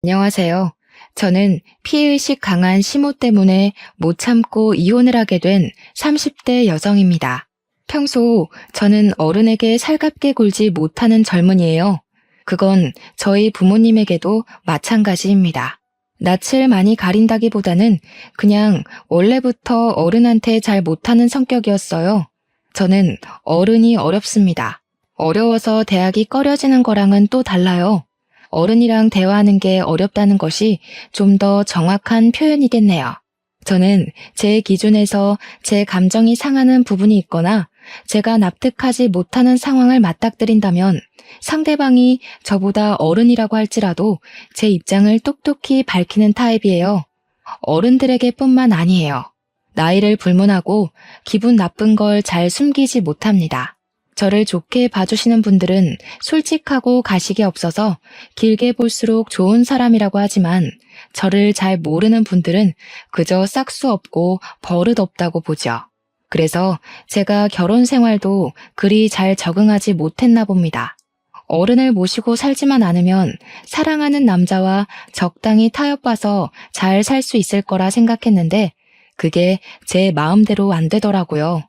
안녕하세요. 저는 피해의식 강한 시모 때문에 못 참고 이혼을 하게 된 30대 여성입니다. 평소 저는 어른에게 살갑게 굴지 못하는 젊은이에요. 그건 저희 부모님에게도 마찬가지입니다. 낯을 많이 가린다기보다는 그냥 원래부터 어른한테 잘 못하는 성격이었어요. 저는 어른이 어렵습니다. 어려워서 대학이 꺼려지는 거랑은 또 달라요. 어른이랑 대화하는 게 어렵다는 것이 좀 더 정확한 표현이겠네요. 저는 제 기준에서 제 감정이 상하는 부분이 있거나 제가 납득하지 못하는 상황을 맞닥뜨린다면 상대방이 저보다 어른이라고 할지라도 제 입장을 똑똑히 밝히는 타입이에요. 어른들에게 뿐만 아니에요. 나이를 불문하고 기분 나쁜 걸 잘 숨기지 못합니다. 저를 좋게 봐주시는 분들은 솔직하고 가식이 없어서 길게 볼수록 좋은 사람이라고 하지만 저를 잘 모르는 분들은 그저 싹수 없고 버릇 없다고 보죠. 그래서 제가 결혼 생활도 그리 잘 적응하지 못했나 봅니다. 어른을 모시고 살지만 않으면 사랑하는 남자와 적당히 타협봐서 잘 살 수 있을 거라 생각했는데 그게 제 마음대로 안 되더라고요.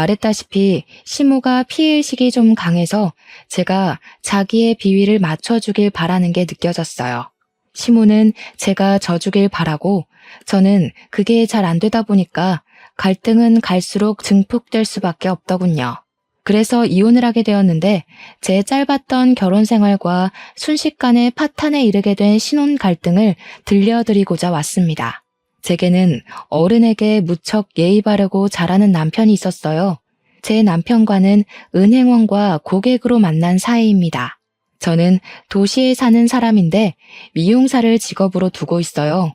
말했다시피 시모가 피해의식이 좀 강해서 제가 자기의 비위를 맞춰주길 바라는 게 느껴졌어요. 시모는 제가 져주길 바라고 저는 그게 잘 안 되다 보니까 갈등은 갈수록 증폭될 수밖에 없더군요. 그래서 이혼을 하게 되었는데 제 짧았던 결혼 생활과 순식간에 파탄에 이르게 된 신혼 갈등을 들려드리고자 왔습니다. 제게는 어른에게 무척 예의 바르고 잘하는 남편이 있었어요. 제 남편과는 은행원과 고객으로 만난 사이입니다. 저는 도시에 사는 사람인데 미용사를 직업으로 두고 있어요.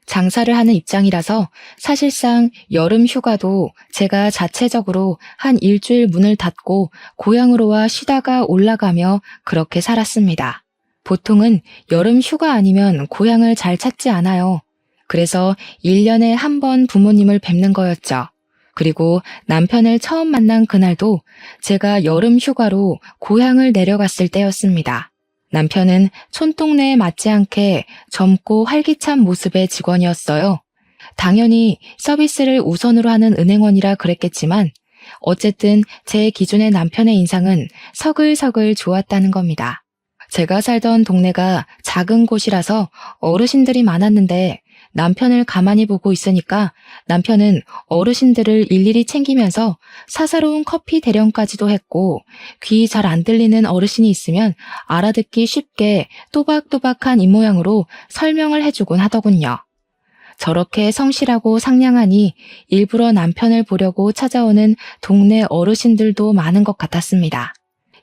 장사를 하는 입장이라서 사실상 여름 휴가도 제가 자체적으로 한 일주일 문을 닫고 고향으로 와 쉬다가 올라가며 그렇게 살았습니다. 보통은 여름 휴가 아니면 고향을 잘 찾지 않아요. 그래서 1년에 한 번 부모님을 뵙는 거였죠. 그리고 남편을 처음 만난 그날도 제가 여름 휴가로 고향을 내려갔을 때였습니다. 남편은 촌동네에 맞지 않게 젊고 활기찬 모습의 직원이었어요. 당연히 서비스를 우선으로 하는 은행원이라 그랬겠지만 어쨌든 제 기준의 남편의 인상은 서글서글 좋았다는 겁니다. 제가 살던 동네가 작은 곳이라서 어르신들이 많았는데 남편을 가만히 보고 있으니까 남편은 어르신들을 일일이 챙기면서 사사로운 커피 대령까지도 했고 귀 잘 안 들리는 어르신이 있으면 알아듣기 쉽게 또박또박한 입모양으로 설명을 해주곤 하더군요. 저렇게 성실하고 상냥하니 일부러 남편을 보려고 찾아오는 동네 어르신들도 많은 것 같았습니다.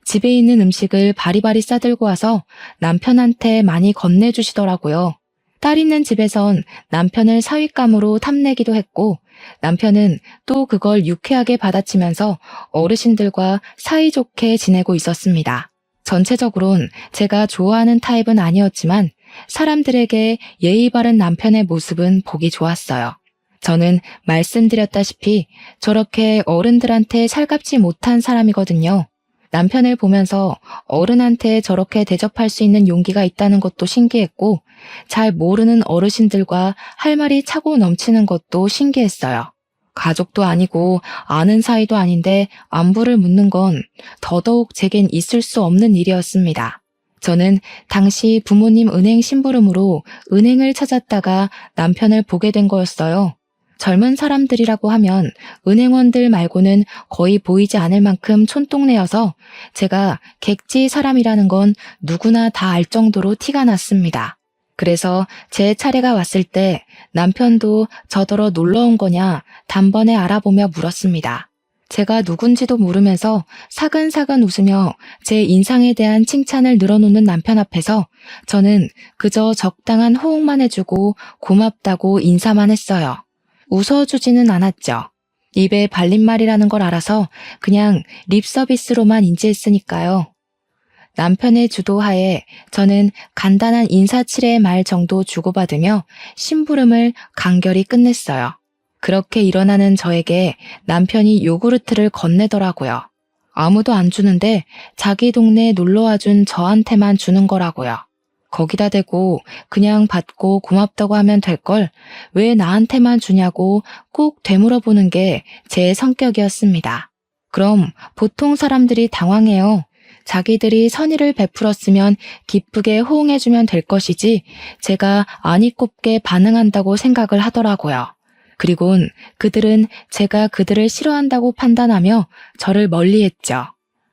집에 있는 음식을 바리바리 싸들고 와서 남편한테 많이 건네주시더라고요. 딸 있는 집에선 남편을 사윗감으로 탐내기도 했고 남편은 또 그걸 유쾌하게 받아치면서 어르신들과 사이좋게 지내고 있었습니다. 전체적으론 제가 좋아하는 타입은 아니었지만 사람들에게 예의 바른 남편의 모습은 보기 좋았어요. 저는 말씀드렸다시피 저렇게 어른들한테 살갑지 못한 사람이거든요. 남편을 보면서 어른한테 저렇게 대접할 수 있는 용기가 있다는 것도 신기했고 잘 모르는 어르신들과 할 말이 차고 넘치는 것도 신기했어요. 가족도 아니고 아는 사이도 아닌데 안부를 묻는 건 더더욱 제겐 있을 수 없는 일이었습니다. 저는 당시 부모님 은행 심부름으로 은행을 찾았다가 남편을 보게 된 거였어요. 젊은 사람들이라고 하면 은행원들 말고는 거의 보이지 않을 만큼 촌동네여서 제가 객지 사람이라는 건 누구나 다 알 정도로 티가 났습니다. 그래서 제 차례가 왔을 때 남편도 저더러 놀러 온 거냐 단번에 알아보며 물었습니다. 제가 누군지도 모르면서 사근사근 웃으며 제 인상에 대한 칭찬을 늘어놓는 남편 앞에서 저는 그저 적당한 호응만 해주고 고맙다고 인사만 했어요. 웃어주지는 않았죠. 입에 발린 말이라는 걸 알아서 그냥 립 서비스로만 인지했으니까요. 남편의 주도하에 저는 간단한 인사치레의 말 정도 주고받으며 심부름을 간결히 끝냈어요. 그렇게 일어나는 저에게 남편이 요구르트를 건네더라고요. 아무도 안 주는데 자기 동네에 놀러와준 저한테만 주는 거라고요. 거기다 대고 그냥 받고 고맙다고 하면 될 걸 왜 나한테만 주냐고 꼭 되물어보는 게 제 성격이었습니다. 그럼 보통 사람들이 당황해요. 자기들이 선의를 베풀었으면 기쁘게 호응해주면 될 것이지 제가 아니 꼽게 반응한다고 생각을 하더라고요. 그리곤 그들은 제가 그들을 싫어한다고 판단하며 저를 멀리했죠.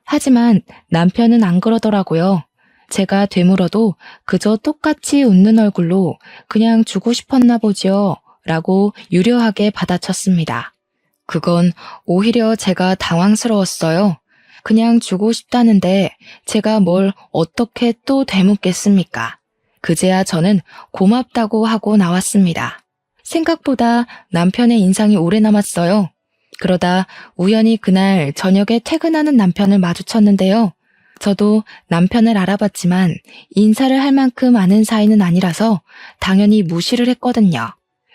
하지만 남편은 안 그러더라고요. 제가 되물어도 그저 똑같이 웃는 얼굴로 그냥 주고 싶었나 보지요 라고 유려하게 받아쳤습니다. 그건 오히려 제가 당황스러웠어요. 그냥 주고 싶다는데 제가 뭘 어떻게 또 되묻겠습니까? 그제야 저는 고맙다고 하고 나왔습니다. 생각보다 남편의 인상이 오래 남았어요. 그러다 우연히 그날 저녁에 퇴근하는 남편을 마주쳤는데요. 저도 남편을 알아봤지만 인사를 할 만큼 아는 사이는 아니라서 당연히 무시를 했거든요.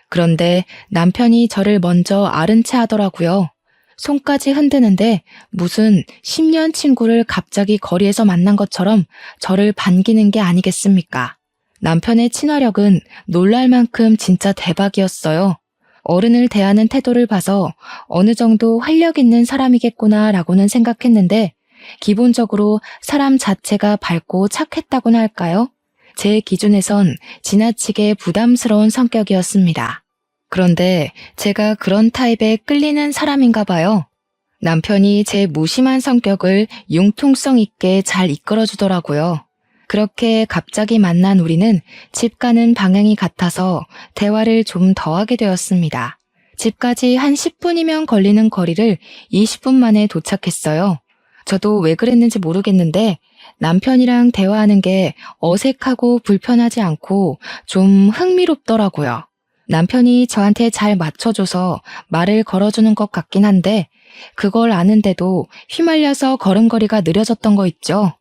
그런데 남편이 저를 먼저 아른 체 하더라고요. 손까지 흔드는데 무슨 10년 친구를 갑자기 거리에서 만난 것처럼 저를 반기는 게 아니겠습니까? 남편의 친화력은 놀랄 만큼 진짜 대박이었어요. 어른을 대하는 태도를 봐서 어느 정도 활력 있는 사람이겠구나 라고는 생각했는데 기본적으로 사람 자체가 밝고 착했다고나 할까요? 제 기준에선 지나치게 부담스러운 성격이었습니다. 그런데 제가 그런 타입에 끌리는 사람인가 봐요. 남편이 제 무심한 성격을 융통성 있게 잘 이끌어주더라고요. 그렇게 갑자기 만난 우리는 집 가는 방향이 같아서 대화를 좀 더 하게 되었습니다. 집까지 한 10분이면 걸리는 거리를 20분 만에 도착했어요. 저도 왜 그랬는지 모르겠는데 남편이랑 대화하는 게 어색하고 불편하지 않고 좀 흥미롭더라고요. 남편이 저한테 잘 맞춰줘서 말을 걸어주는 것 같긴 한데 그걸 아는데도 휘말려서 걸음걸이가 느려졌던 거 있죠.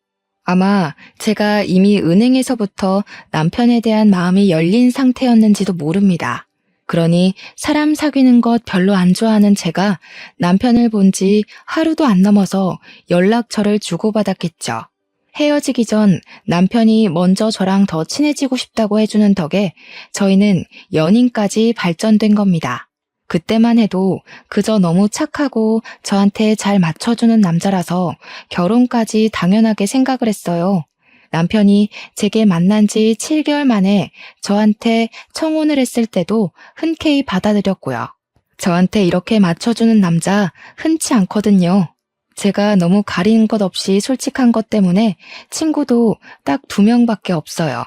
아마 제가 이미 은행에서부터 남편에 대한 마음이 열린 상태였는지도 모릅니다. 그러니 사람 사귀는 것 별로 안 좋아하는 제가 남편을 본 지 하루도 안 넘어서 연락처를 주고받았겠죠. 헤어지기 전 남편이 먼저 저랑 더 친해지고 싶다고 해주는 덕에 저희는 연인까지 발전된 겁니다. 그때만 해도 그저 너무 착하고 저한테 잘 맞춰주는 남자라서 결혼까지 당연하게 생각을 했어요. 남편이 제게 만난 지 7개월 만에 저한테 청혼을 했을 때도 흔쾌히 받아들였고요. 저한테 이렇게 맞춰주는 남자 흔치 않거든요. 제가 너무 가리는 것 없이 솔직한 것 때문에 친구도 딱 2명밖에 없어요.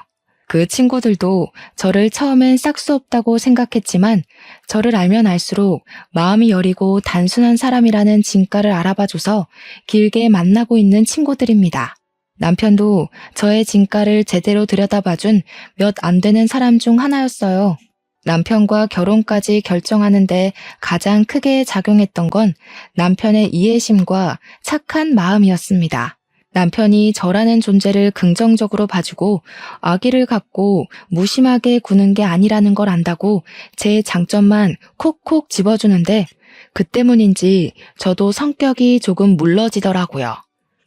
그 친구들도 저를 처음엔 싹수 없다고 생각했지만 저를 알면 알수록 마음이 여리고 단순한 사람이라는 진가를 알아봐줘서 길게 만나고 있는 친구들입니다. 남편도 저의 진가를 제대로 들여다봐준 몇 안 되는 사람 중 하나였어요. 남편과 결혼까지 결정하는데 가장 크게 작용했던 건 남편의 이해심과 착한 마음이었습니다. 남편이 저라는 존재를 긍정적으로 봐주고 아기를 갖고 무심하게 구는 게 아니라는 걸 안다고 제 장점만 콕콕 집어주는데 그 때문인지 저도 성격이 조금 물러지더라고요.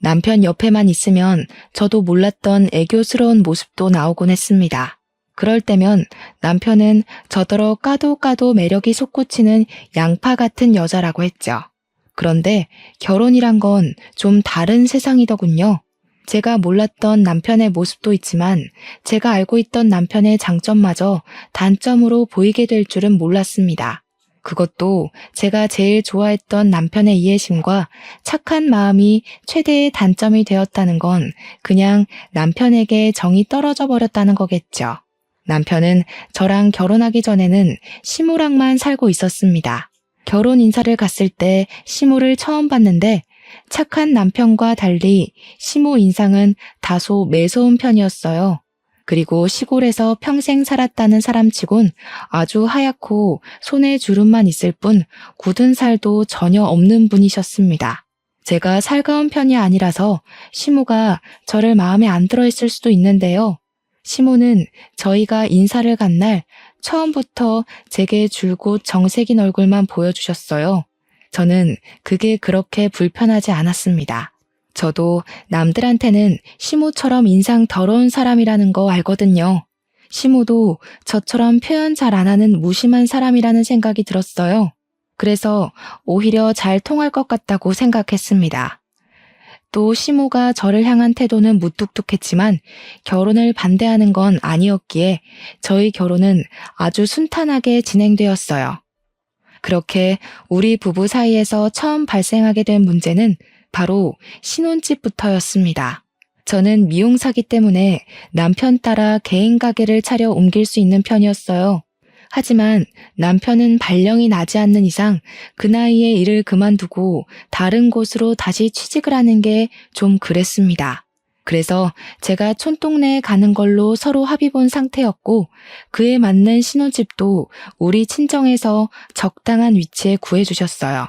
남편 옆에만 있으면 저도 몰랐던 애교스러운 모습도 나오곤 했습니다. 그럴 때면 남편은 저더러 까도 매력이 솟구치는 양파 같은 여자라고 했죠. 그런데 결혼이란 건 좀 다른 세상이더군요. 제가 몰랐던 남편의 모습도 있지만 제가 알고 있던 남편의 장점마저 단점으로 보이게 될 줄은 몰랐습니다. 그것도 제가 제일 좋아했던 남편의 이해심과 착한 마음이 최대의 단점이 되었다는 건 그냥 남편에게 정이 떨어져 버렸다는 거겠죠. 남편은 저랑 결혼하기 전에는 시무랑만 살고 있었습니다. 결혼 인사를 갔을 때 시무를 처음 봤는데 착한 남편과 달리 시무 인상은 다소 매서운 편이었어요. 그리고 시골에서 평생 살았다는 사람치곤 아주 하얗고 손에 주름만 있을 뿐 굳은 살도 전혀 없는 분이셨습니다. 제가 살가운 편이 아니라서 시무가 저를 마음에 안 들어 했을 수도 있는데요. 시모는 저희가 인사를 간 날 처음부터 제게 줄곧 정색인 얼굴만 보여주셨어요. 저는 그게 그렇게 불편하지 않았습니다. 저도 남들한테는 시모처럼 인상 더러운 사람이라는 거 알거든요. 시모도 저처럼 표현 잘 안 하는 무심한 사람이라는 생각이 들었어요. 그래서 오히려 잘 통할 것 같다고 생각했습니다. 또 시모가 저를 향한 태도는 무뚝뚝했지만 결혼을 반대하는 건 아니었기에 저희 결혼은 아주 순탄하게 진행되었어요. 그렇게 우리 부부 사이에서 처음 발생하게 된 문제는 바로 신혼집부터였습니다. 저는 미용사기 때문에 남편 따라 개인 가게를 차려 옮길 수 있는 편이었어요. 하지만 남편은 발령이 나지 않는 이상 그 나이에 일을 그만두고 다른 곳으로 다시 취직을 하는 게 좀 그랬습니다. 그래서 제가 촌동네에 가는 걸로 서로 합의 본 상태였고 그에 맞는 신혼집도 우리 친정에서 적당한 위치에 구해주셨어요.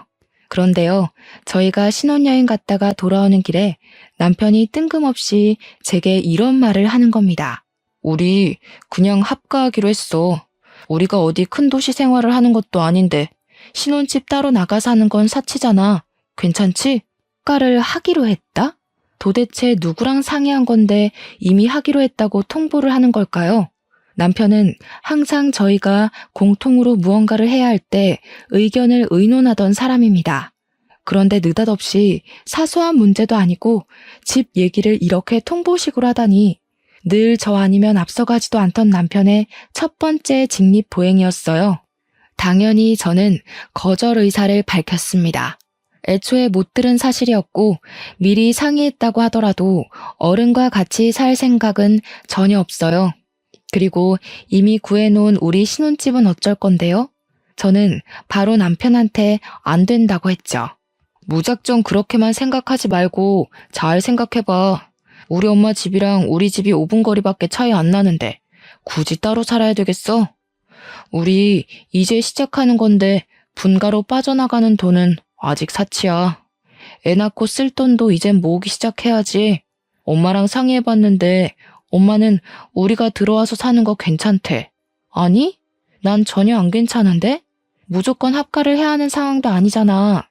그런데요, 저희가 신혼여행 갔다가 돌아오는 길에 남편이 뜬금없이 제게 이런 말을 하는 겁니다. 우리 그냥 합가하기로 했어. 우리가 어디 큰 도시 생활을 하는 것도 아닌데 신혼집 따로 나가 사는 건 사치잖아. 괜찮지? 합가를 하기로 했다? 도대체 누구랑 상의한 건데 이미 하기로 했다고 통보를 하는 걸까요? 남편은 항상 저희가 공통으로 무언가를 해야 할 때 의견을 의논하던 사람입니다. 그런데 느닷없이 사소한 문제도 아니고 집 얘기를 이렇게 통보식으로 하다니 늘 저 아니면 앞서가지도 않던 남편의 첫 번째 직립보행이었어요. 당연히 저는 거절 의사를 밝혔습니다. 애초에 못 들은 사실이었고 미리 상의했다고 하더라도 어른과 같이 살 생각은 전혀 없어요. 그리고 이미 구해놓은 우리 신혼집은 어쩔 건데요? 저는 바로 남편한테 안 된다고 했죠. 무작정 그렇게만 생각하지 말고 잘 생각해봐. 우리 엄마 집이랑 우리 집이 5분 거리밖에 차이 안 나는데 굳이 따로 살아야 되겠어? 우리 이제 시작하는 건데 분가로 빠져나가는 돈은 아직 사치야. 애 낳고 쓸 돈도 이젠 모으기 시작해야지. 엄마랑 상의해봤는데 엄마는 우리가 들어와서 사는 거 괜찮대. 아니? 난 전혀 안 괜찮은데? 무조건 합가를 해야 하는 상황도 아니잖아.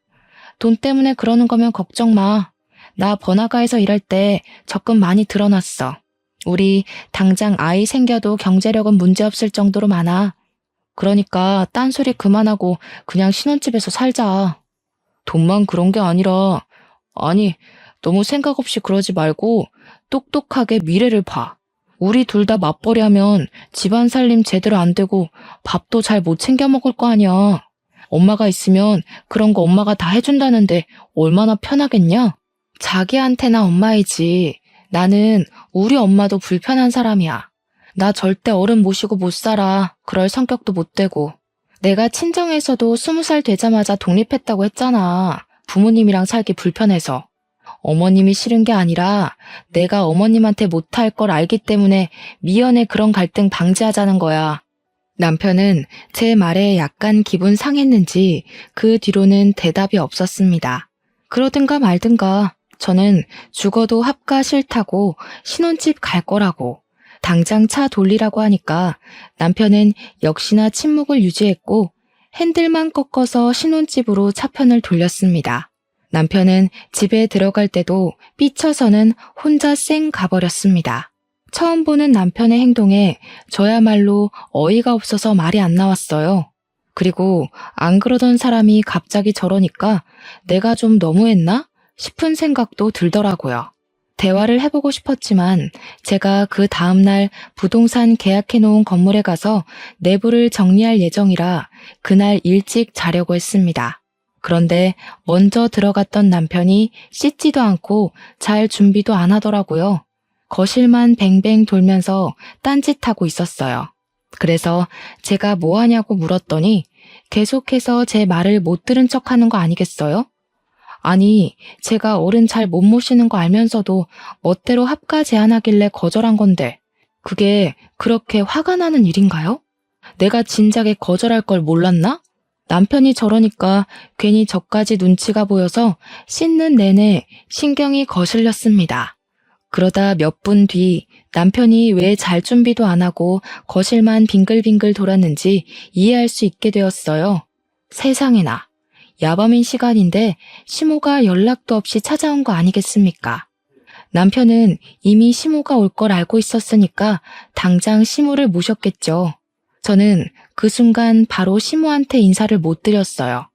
돈 때문에 그러는 거면 걱정 마. 나 번화가에서 일할 때 적금 많이 들어놨어. 우리 당장 아이 생겨도 경제력은 문제없을 정도로 많아. 그러니까 딴소리 그만하고 그냥 신혼집에서 살자. 돈만 그런 게 아니라, 아니, 너무 생각 없이 그러지 말고 똑똑하게 미래를 봐. 우리 둘 다 맞벌이 하면 집안 살림 제대로 안 되고 밥도 잘 못 챙겨 먹을 거 아니야. 엄마가 있으면 그런 거 엄마가 다 해준다는데 얼마나 편하겠냐? 자기한테나 엄마이지. 나는 우리 엄마도 불편한 사람이야. 나 절대 어른 모시고 못 살아. 그럴 성격도 못 되고. 내가 친정에서도 20살 되자마자 독립했다고 했잖아. 부모님이랑 살기 불편해서. 어머님이 싫은 게 아니라 내가 어머님한테 못할 걸 알기 때문에 미연에 그런 갈등 방지하자는 거야. 남편은 제 말에 약간 기분 상했는지 그 뒤로는 대답이 없었습니다. 그러든가 말든가 저는 죽어도 합가 싫다고 신혼집 갈 거라고 당장 차 돌리라고 하니까 남편은 역시나 침묵을 유지했고 핸들만 꺾어서 신혼집으로 차편을 돌렸습니다. 남편은 집에 들어갈 때도 삐쳐서는 혼자 쌩 가버렸습니다. 처음 보는 남편의 행동에 저야말로 어이가 없어서 말이 안 나왔어요. 그리고 안 그러던 사람이 갑자기 저러니까 내가 좀 너무했나 싶은 생각도 들더라고요. 대화를 해보고 싶었지만 제가 그 다음날 부동산 계약해놓은 건물에 가서 내부를 정리할 예정이라 그날 일찍 자려고 했습니다. 그런데 먼저 들어갔던 남편이 씻지도 않고 잘 준비도 안 하더라고요. 거실만 뱅뱅 돌면서 딴짓하고 있었어요. 그래서 제가 뭐 하냐고 물었더니 계속해서 제 말을 못 들은 척하는 거 아니겠어요? 아니, 제가 어른 잘 못 모시는 거 알면서도 멋대로 합가 제안하길래 거절한 건데 그게 그렇게 화가 나는 일인가요? 내가 진작에 거절할 걸 몰랐나? 남편이 저러니까 괜히 저까지 눈치가 보여서 씻는 내내 신경이 거슬렸습니다. 그러다 몇 분 뒤 남편이 왜 잘 준비도 안 하고 거실만 빙글빙글 돌았는지 이해할 수 있게 되었어요. 세상에나, 야밤인 시간인데 시모가 연락도 없이 찾아온 거 아니겠습니까? 남편은 이미 시모가 올 걸 알고 있었으니까 당장 시모를 모셨겠죠. 저는 그 순간 바로 시모한테 인사를 못 드렸어요.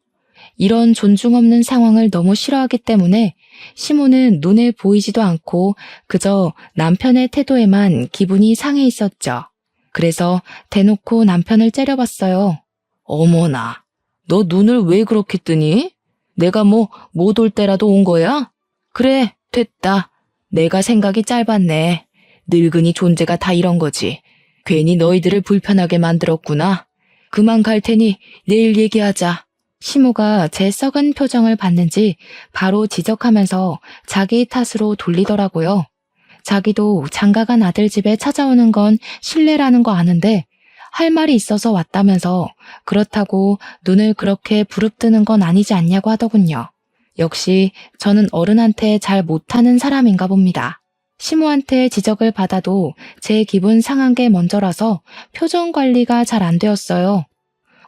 이런 존중 없는 상황을 너무 싫어하기 때문에 시모는 눈에 보이지도 않고 그저 남편의 태도에만 기분이 상해 있었죠. 그래서 대놓고 남편을 째려봤어요. 어머나, 너 눈을 왜 그렇게 뜨니? 내가 뭐 못 올 때라도 온 거야? 그래, 됐다. 내가 생각이 짧았네. 늙은이 존재가 다 이런 거지. 괜히 너희들을 불편하게 만들었구나. 그만 갈 테니 내일 얘기하자. 시모가 제 썩은 표정을 봤는지 바로 지적하면서 자기 탓으로 돌리더라고요. 자기도 장가간 아들 집에 찾아오는 건 실례라는 거 아는데 할 말이 있어서 왔다면서 그렇다고 눈을 그렇게 부릅뜨는 건 아니지 않냐고 하더군요. 역시 저는 어른한테 잘 못하는 사람인가 봅니다. 시모한테 지적을 받아도 제 기분 상한 게 먼저라서 표정 관리가 잘 안 되었어요.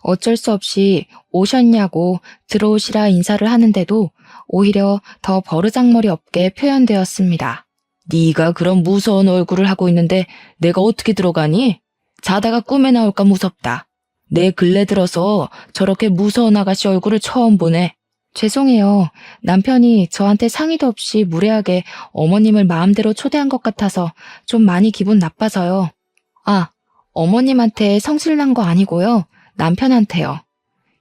어쩔 수 없이 오셨냐고 들어오시라 인사를 하는데도 오히려 더 버르장머리 없게 표현되었습니다. 네가 그런 무서운 얼굴을 하고 있는데 내가 어떻게 들어가니? 자다가 꿈에 나올까 무섭다. 내 근래 들어서 저렇게 무서운 아가씨 얼굴을 처음 보네. 죄송해요. 남편이 저한테 상의도 없이 무례하게 어머님을 마음대로 초대한 것 같아서 좀 많이 기분 나빠서요. 아, 어머님한테 성질난 거 아니고요. 남편한테요.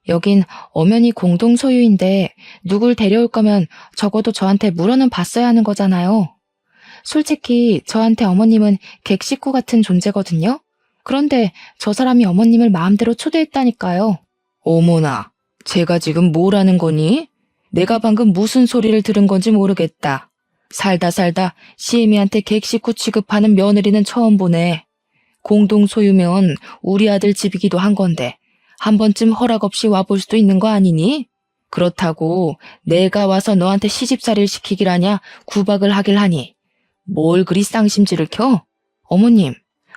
여긴 엄연히 공동 소유인데 누굴 데려올 거면 적어도 저한테 물어는 봤어야 하는 거잖아요. 솔직히 저한테 어머님은 객식구 같은 존재거든요. 그런데 저 사람이 어머님을 마음대로 초대했다니까요. 어머나, 제가 지금 뭘 하는 거니? 내가 방금 무슨 소리를 들은 건지 모르겠다. 살다 시애미한테 객식구 취급하는 며느리는 처음 보네. 공동 소유면 우리 아들 집이기도 한 건데 한 번쯤 허락 없이 와볼 수도 있는 거 아니니? 그렇다고 내가 와서 너한테 시집살이를 시키기라냐 구박을 하길 하니 뭘 그리 쌍심지를 켜? 어머님,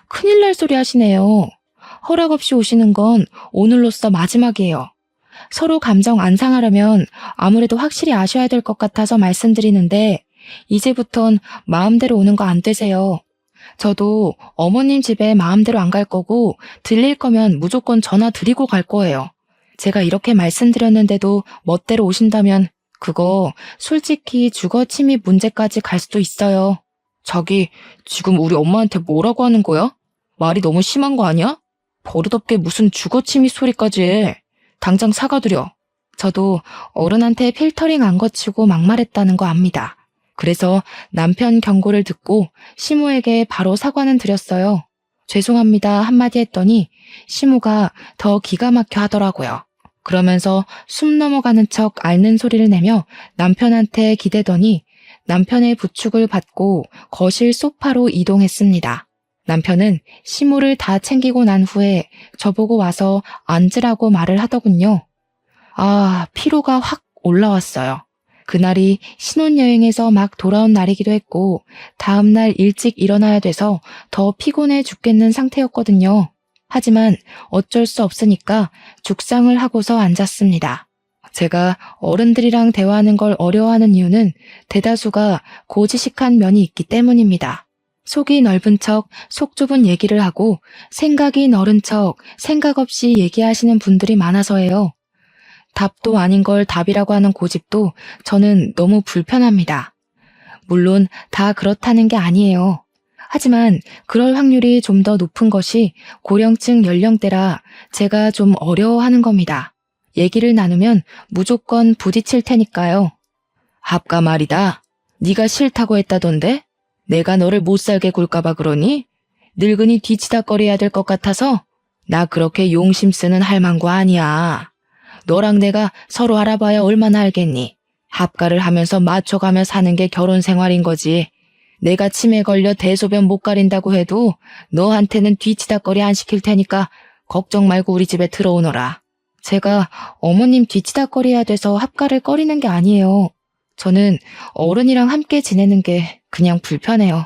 큰일 날 소리 하시네요. 허락 없이 오시는 건 오늘로써 마지막이에요. 서로 감정 안 상하려면 아무래도 확실히 아셔야 될 것 같아서 말씀드리는데 이제부턴 마음대로 오는 거 안 되세요. 저도 어머님 집에 마음대로 안 갈 거고 들릴 거면 무조건 전화 드리고 갈 거예요. 제가 이렇게 말씀드렸는데도 멋대로 오신다면 그거 솔직히 주거 침입 문제까지 갈 수도 있어요. 자기 지금 우리 엄마한테 뭐라고 하는 거야? 말이 너무 심한 거 아니야? 버릇없게 무슨 주거 침입 소리까지 해. 당장 사과드려. 저도 어른한테 필터링 안 거치고 막말했다는 거 압니다. 그래서 남편 경고를 듣고 시모에게 바로 사과는 드렸어요. 죄송합니다 한마디 했더니 시모가 더 기가 막혀 하더라고요. 그러면서 숨 넘어가는 척 앓는 소리를 내며 남편한테 기대더니 남편의 부축을 받고 거실 소파로 이동했습니다. 남편은 시모를 다 챙기고 난 후에 저보고 와서 앉으라고 말을 하더군요. 아, 피로가 확 올라왔어요. 그날이 신혼여행에서 막 돌아온 날이기도 했고 다음날 일찍 일어나야 돼서 더 피곤해 죽겠는 상태였거든요. 하지만 어쩔 수 없으니까 죽상을 하고서 앉았습니다. 제가 어른들이랑 대화하는 걸 어려워하는 이유는 대다수가 고지식한 면이 있기 때문입니다. 속이 넓은 척 속 좁은 얘기를 하고 생각이 너른 척 생각 없이 얘기하시는 분들이 많아서예요. 답도 아닌 걸 답이라고 하는 고집도 저는 너무 불편합니다. 물론 다 그렇다는 게 아니에요. 하지만 그럴 확률이 좀 더 높은 것이 고령층 연령대라 제가 좀 어려워하는 겁니다. 얘기를 나누면 무조건 부딪힐 테니까요. 합가 말이다. 네가 싫다고 했다던데? 내가 너를 못 살게 굴까봐 그러니? 늙은이 뒤치다거려야 될 것 같아서? 나 그렇게 용심 쓰는 할망구 아니야. 너랑 내가 서로 알아봐야 얼마나 알겠니? 합가를 하면서 맞춰가며 사는 게 결혼 생활인 거지. 내가 치매 걸려 대소변 못 가린다고 해도 너한테는 뒤치다거리 안 시킬 테니까 걱정 말고 우리 집에 들어오너라. 제가 어머님 뒤치다거려야 돼서 합가를 꺼리는 게 아니에요. 저는 어른이랑 함께 지내는 게 그냥 불편해요.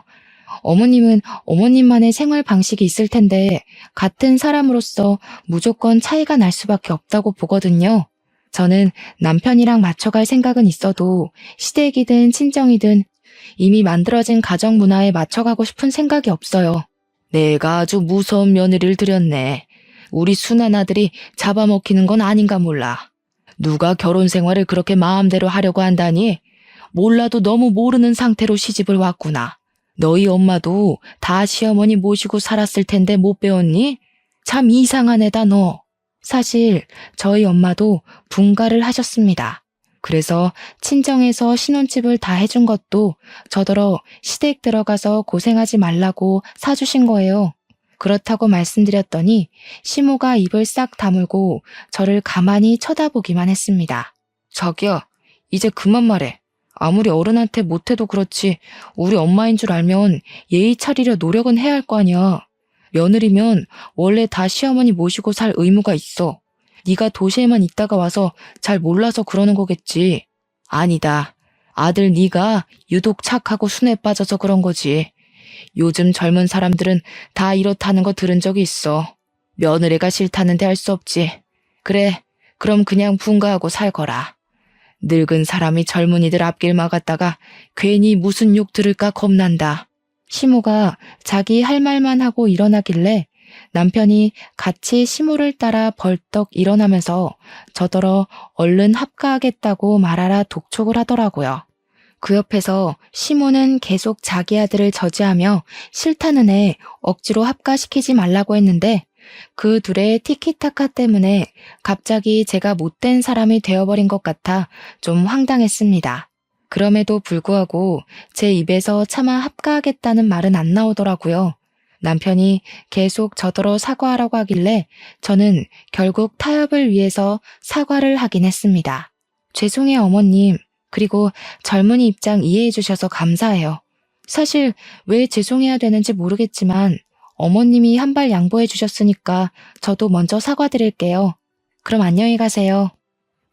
어머님은 어머님만의 생활 방식이 있을 텐데 같은 사람으로서 무조건 차이가 날 수밖에 없다고 보거든요. 저는 남편이랑 맞춰갈 생각은 있어도 시댁이든 친정이든 이미 만들어진 가정 문화에 맞춰가고 싶은 생각이 없어요. 내가 아주 무서운 며느리를 들였네. 우리 순한 아들이 잡아먹히는 건 아닌가 몰라. 누가 결혼 생활을 그렇게 마음대로 하려고 한다니? 몰라도 너무 모르는 상태로 시집을 왔구나. 너희 엄마도 다 시어머니 모시고 살았을 텐데 못 배웠니? 참 이상한 애다 너. 사실 저희 엄마도 분가를 하셨습니다. 그래서 친정에서 신혼집을 다 해준 것도 저더러 시댁 들어가서 고생하지 말라고 사주신 거예요. 그렇다고 말씀드렸더니 시모가 입을 싹 다물고 저를 가만히 쳐다보기만 했습니다. 자기야, 이제 그만 말해. 아무리 어른한테 못해도 그렇지 우리 엄마인 줄 알면 예의 차리려 노력은 해야 할 거 아니야. 며느리면 원래 다 시어머니 모시고 살 의무가 있어. 네가 도시에만 있다가 와서 잘 몰라서 그러는 거겠지. 아니다. 아들 네가 유독 착하고 순해 빠져서 그런 거지. 요즘 젊은 사람들은 다 이렇다는 거 들은 적이 있어. 며느리가 싫다는데 할 수 없지. 그래, 그럼 그냥 분가하고 살거라. 늙은 사람이 젊은이들 앞길 막았다가 괜히 무슨 욕 들을까 겁난다. 시모가 자기 할 말만 하고 일어나길래 남편이 같이 시모를 따라 벌떡 일어나면서 저더러 얼른 합가하겠다고 말하라 독촉을 하더라고요. 그 옆에서 시모는 계속 자기 아들을 저지하며 싫다는 애 억지로 합가시키지 말라고 했는데 그 둘의 티키타카 때문에 갑자기 제가 못된 사람이 되어버린 것 같아 좀 황당했습니다. 그럼에도 불구하고 제 입에서 차마 합가하겠다는 말은 안 나오더라고요. 남편이 계속 저더러 사과하라고 하길래 저는 결국 타협을 위해서 사과를 하긴 했습니다. 죄송해요 어머님. 그리고 젊은이 입장 이해해 주셔서 감사해요. 사실 왜 죄송해야 되는지 모르겠지만 어머님이 한 발 양보해 주셨으니까 저도 먼저 사과드릴게요. 그럼 안녕히 가세요.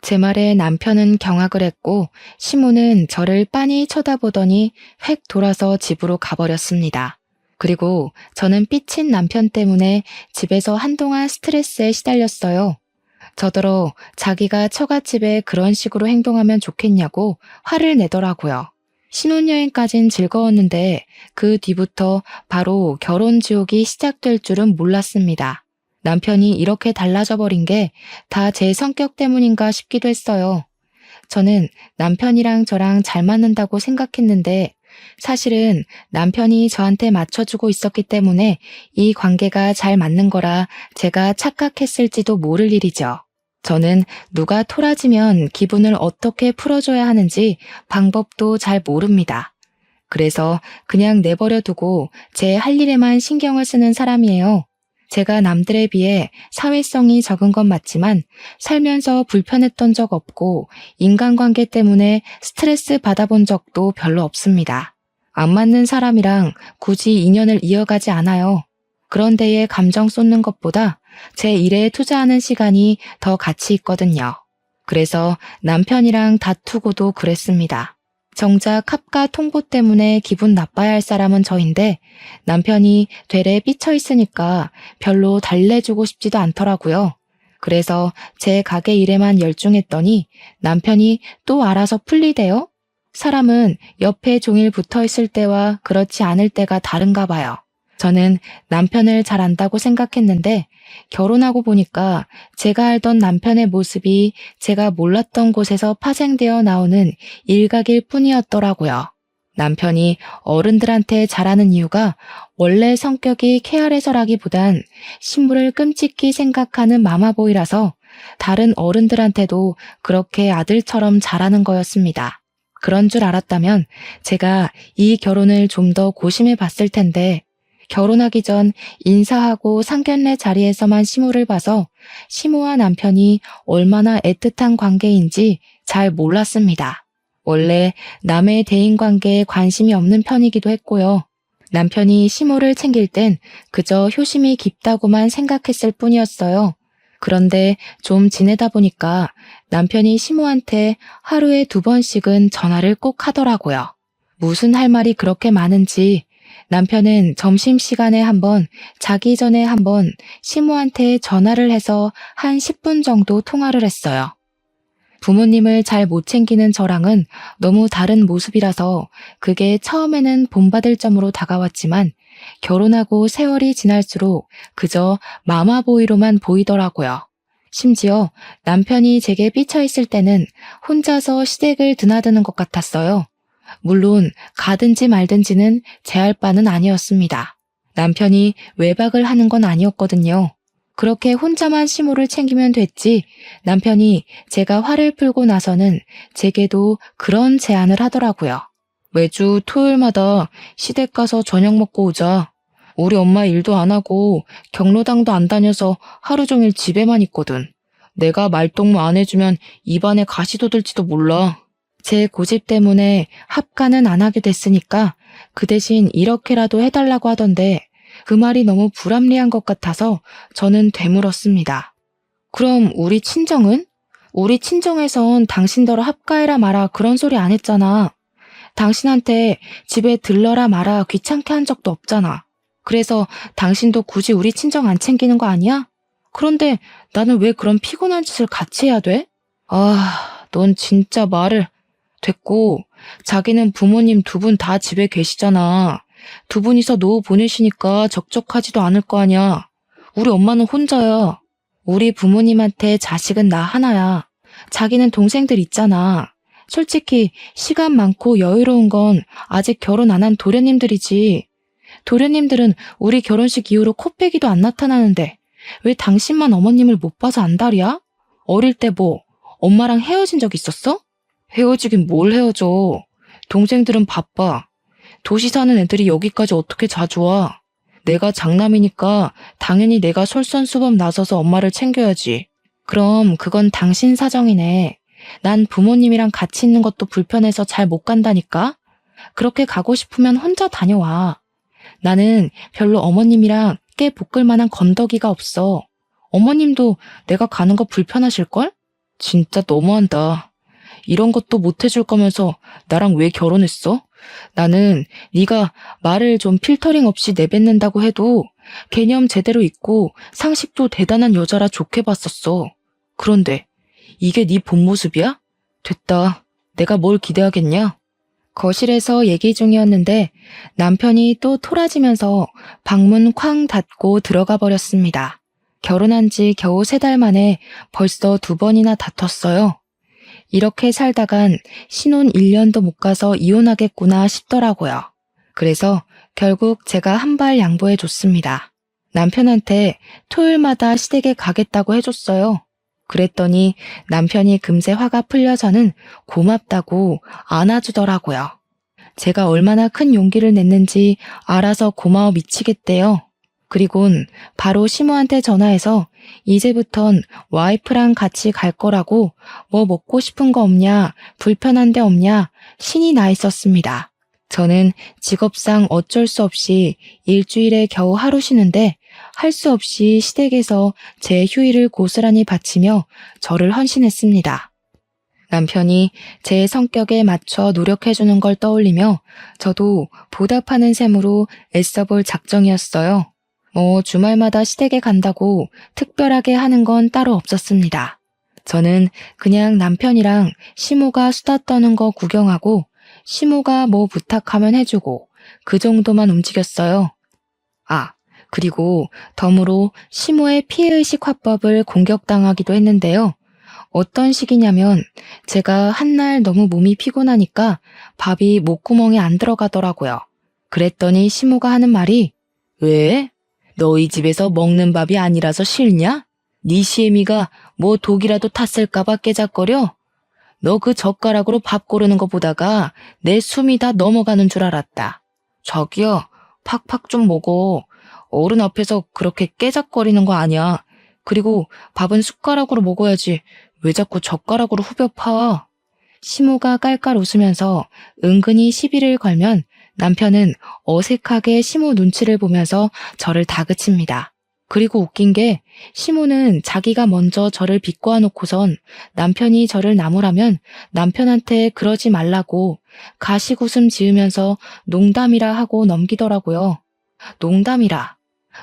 제 말에 남편은 경악을 했고 시모는 저를 빤히 쳐다보더니 획 돌아서 집으로 가버렸습니다. 그리고 저는 삐친 남편 때문에 집에서 한동안 스트레스에 시달렸어요. 저더러 자기가 처갓집에 그런 식으로 행동하면 좋겠냐고 화를 내더라고요. 신혼여행까진 즐거웠는데 그 뒤부터 바로 결혼 지옥이 시작될 줄은 몰랐습니다. 남편이 이렇게 달라져 버린 게 다 제 성격 때문인가 싶기도 했어요. 저는 남편이랑 저랑 잘 맞는다고 생각했는데 사실은 남편이 저한테 맞춰주고 있었기 때문에 이 관계가 잘 맞는 거라 제가 착각했을지도 모를 일이죠. 저는 누가 토라지면 기분을 어떻게 풀어줘야 하는지 방법도 잘 모릅니다. 그래서 그냥 내버려 두고 제 할 일에만 신경을 쓰는 사람이에요. 제가 남들에 비해 사회성이 적은 건 맞지만 살면서 불편했던 적 없고 인간관계 때문에 스트레스 받아본 적도 별로 없습니다. 안 맞는 사람이랑 굳이 인연을 이어가지 않아요. 그런 데에 감정 쏟는 것보다 제 일에 투자하는 시간이 더 가치 있거든요. 그래서 남편이랑 다투고도 그랬습니다. 정작 합가 통보 때문에 기분 나빠야 할 사람은 저인데 남편이 되레 삐쳐 있으니까 별로 달래주고 싶지도 않더라고요. 그래서 제 가게 일에만 열중했더니 남편이 또 알아서 풀리대요? 사람은 옆에 종일 붙어 있을 때와 그렇지 않을 때가 다른가 봐요. 저는 남편을 잘 안다고 생각했는데 결혼하고 보니까 제가 알던 남편의 모습이 제가 몰랐던 곳에서 파생되어 나오는 일각일 뿐이었더라고요. 남편이 어른들한테 잘하는 이유가 원래 성격이 쾌활해서라기보단 신부를 끔찍히 생각하는 마마보이라서 다른 어른들한테도 그렇게 아들처럼 잘하는 거였습니다. 그런 줄 알았다면 제가 이 결혼을 좀 더 고심해 봤을 텐데 결혼하기 전 인사하고 상견례 자리에서만 시모를 봐서 시모와 남편이 얼마나 애틋한 관계인지 잘 몰랐습니다. 원래 남의 대인관계에 관심이 없는 편이기도 했고요. 남편이 시모를 챙길 땐 그저 효심이 깊다고만 생각했을 뿐이었어요. 그런데 좀 지내다 보니까 남편이 시모한테 하루에 2번씩은 전화를 꼭 하더라고요. 무슨 할 말이 그렇게 많은지 남편은 점심시간에 1번, 자기 전에 1번 시모한테 전화를 해서 한 10분 정도 통화를 했어요. 부모님을 잘 못 챙기는 저랑은 너무 다른 모습이라서 그게 처음에는 본받을 점으로 다가왔지만 결혼하고 세월이 지날수록 그저 마마보이로만 보이더라고요. 심지어 남편이 제게 삐쳐있을 때는 혼자서 시댁을 드나드는 것 같았어요. 물론 가든지 말든지는 제할 바는 아니었습니다. 남편이 외박을 하는 건 아니었거든요. 그렇게 혼자만 시모를 챙기면 됐지 남편이 제가 화를 풀고 나서는 제게도 그런 제안을 하더라고요. 매주 토요일마다 시댁 가서 저녁 먹고 오자. 우리 엄마 일도 안 하고 경로당도 안 다녀서 하루 종일 집에만 있거든. 내가 말동무 안 해주면 입안에 가시 돋을지도 몰라. 제 고집 때문에 합가는 안 하게 됐으니까 그 대신 이렇게라도 해달라고 하던데 그 말이 너무 불합리한 것 같아서 저는 되물었습니다. 그럼 우리 친정은? 우리 친정에선 당신더러 합가해라 마라 그런 소리 안 했잖아. 당신한테 집에 들러라 마라 귀찮게 한 적도 없잖아. 그래서 당신도 굳이 우리 친정 안 챙기는 거 아니야? 그런데 나는 왜 그런 피곤한 짓을 같이 해야 돼? 넌 진짜 말을... 됐고, 자기는 부모님 두 분 다 집에 계시잖아. 두 분이서 노후 보내시니까 적적하지도 않을 거 아니야. 우리 엄마는 혼자야. 우리 부모님한테 자식은 나 하나야. 자기는 동생들 있잖아. 솔직히 시간 많고 여유로운 건 아직 결혼 안 한 도련님들이지. 도련님들은 우리 결혼식 이후로 코빼기도 안 나타나는데 왜 당신만 어머님을 못 봐서 안달이야? 어릴 때 뭐 엄마랑 헤어진 적 있었어? 헤어지긴 뭘 헤어져. 동생들은 바빠. 도시 사는 애들이 여기까지 어떻게 자주 와. 내가 장남이니까 당연히 내가 솔선수범 나서서 엄마를 챙겨야지. 그럼 그건 당신 사정이네. 난 부모님이랑 같이 있는 것도 불편해서 잘 못 간다니까? 그렇게 가고 싶으면 혼자 다녀와. 나는 별로 어머님이랑 깨 볶을 만한 건더기가 없어. 어머님도 내가 가는 거 불편하실걸? 진짜 너무한다. 이런 것도 못 해줄 거면서 나랑 왜 결혼했어? 나는 네가 말을 좀 필터링 없이 내뱉는다고 해도 개념 제대로 있고 상식도 대단한 여자라 좋게 봤었어. 그런데 이게 네 본 모습이야? 됐다. 내가 뭘 기대하겠냐? 거실에서 얘기 중이었는데 남편이 또 토라지면서 방문 쾅 닫고 들어가 버렸습니다. 결혼한 지 겨우 3달 만에 벌써 2번이나 다퉜어요. 이렇게 살다간 신혼 1년도 못 가서 이혼하겠구나 싶더라고요. 그래서 결국 제가 한 발 양보해 줬습니다. 남편한테 토요일마다 시댁에 가겠다고 해줬어요. 그랬더니 남편이 금세 화가 풀려서는 고맙다고 안아주더라고요. 제가 얼마나 큰 용기를 냈는지 알아서 고마워 미치겠대요. 그리곤 바로 시모한테 전화해서 이제부턴 와이프랑 같이 갈 거라고 뭐 먹고 싶은 거 없냐, 불편한 데 없냐 신이 나 있었습니다. 저는 직업상 어쩔 수 없이 일주일에 겨우 하루 쉬는데 할 수 없이 시댁에서 제 휴일을 고스란히 바치며 저를 헌신했습니다. 남편이 제 성격에 맞춰 노력해주는 걸 떠올리며 저도 보답하는 셈으로 애써볼 작정이었어요. 주말마다 시댁에 간다고 특별하게 하는 건 따로 없었습니다. 저는 그냥 남편이랑 시모가 수다 떠는 거 구경하고 시모가 뭐 부탁하면 해주고 그 정도만 움직였어요. 그리고 덤으로 시모의 피해의식 화법을 공격당하기도 했는데요. 어떤 식이냐면 제가 한날 너무 몸이 피곤하니까 밥이 목구멍에 안 들어가더라고요. 그랬더니 시모가 하는 말이 왜? 너희 집에서 먹는 밥이 아니라서 싫냐? 네 시애미가 뭐 독이라도 탔을까봐 깨작거려? 너 그 젓가락으로 밥 고르는 거 보다가 내 숨이 다 넘어가는 줄 알았다. 자기야, 팍팍 좀 먹어. 어른 앞에서 그렇게 깨작거리는 거 아니야. 그리고 밥은 숟가락으로 먹어야지. 왜 자꾸 젓가락으로 후벼 파? 시모가 깔깔 웃으면서 은근히 시비를 걸면 남편은 어색하게 시모 눈치를 보면서 저를 다그칩니다. 그리고 웃긴 게 시모는 자기가 먼저 저를 비꼬아 놓고선 남편이 저를 나무라면 남편한테 그러지 말라고 가식웃음 지으면서 농담이라 하고 넘기더라고요. 농담이라.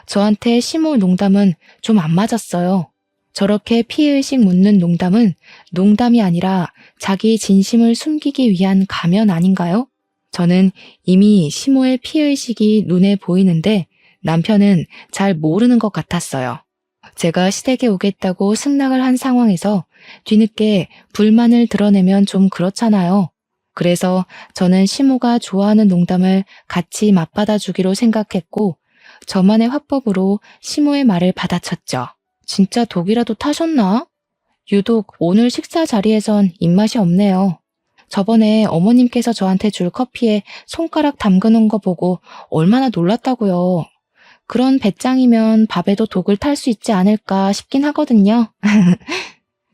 저한테 시모 농담은 좀 안 맞았어요. 저렇게 피해의식 묻는 농담은 농담이 아니라 자기 진심을 숨기기 위한 가면 아닌가요? 저는 이미 시모의 피해의식이 눈에 보이는데 남편은 잘 모르는 것 같았어요. 제가 시댁에 오겠다고 승낙을 한 상황에서 뒤늦게 불만을 드러내면 좀 그렇잖아요. 그래서 저는 시모가 좋아하는 농담을 같이 맞받아주기로 생각했고 저만의 화법으로 시모의 말을 받아쳤죠. 진짜 독이라도 타셨나? 유독 오늘 식사 자리에선 입맛이 없네요. 저번에 어머님께서 저한테 줄 커피에 손가락 담그는 거 보고 얼마나 놀랐다고요. 그런 배짱이면 밥에도 독을 탈 수 있지 않을까 싶긴 하거든요.